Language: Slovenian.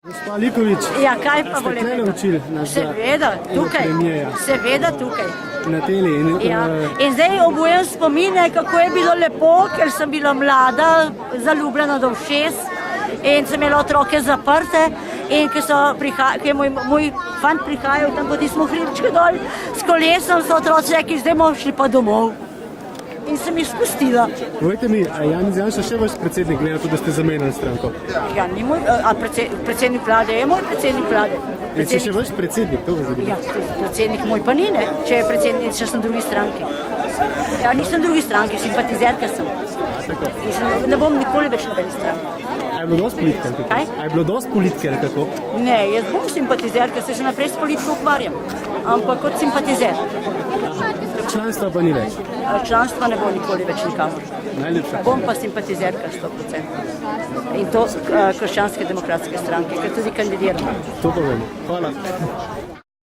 Gospa Likovič, Ja, kaj pa bo ste tlele lepo? učili nas Seveda, tukaj. premijeja Seveda tukaj. na teli in Ja. In zdaj obujem spomine, kako je bilo lepo, ker sem bila mlada, zaljubljena do všes in sem imela otroke zaprte in ko je moj fant prihajal tam po tistem hribčku dol s kolesom, so otroci rekli, zdaj bomo šli pa domov. In sem jih spustila. Povejte mi, a Janez Janša še vaš predsednik, glede na to, da ste zamenjali stranko? Ja, ni moj, predsednik vlade je moj predsednik vlade. Je še vaš predsednik, to vas zanima? Ja, predsednik moj pa ni, ne, če je predsednik, če sem drugi stranki. Ja, nisem drugi stranki, simpatizerka sem. Ne bom nikoli več nobeni stranki. A je bilo dosti politike? Kaj? A je bilo dosti politike, ali kako? Ne, jaz bom simpatizerka, se že naprej s politiko ukvarjam, ampak kot simpatizer. Članstva pa ni več. Članstva ne bo nikoli več nikamor. Najlepša. Bom pa simpatizerka 100%. In to krščanske demokratske stranke, ker tudi kandidiram. To povemo. Hvala.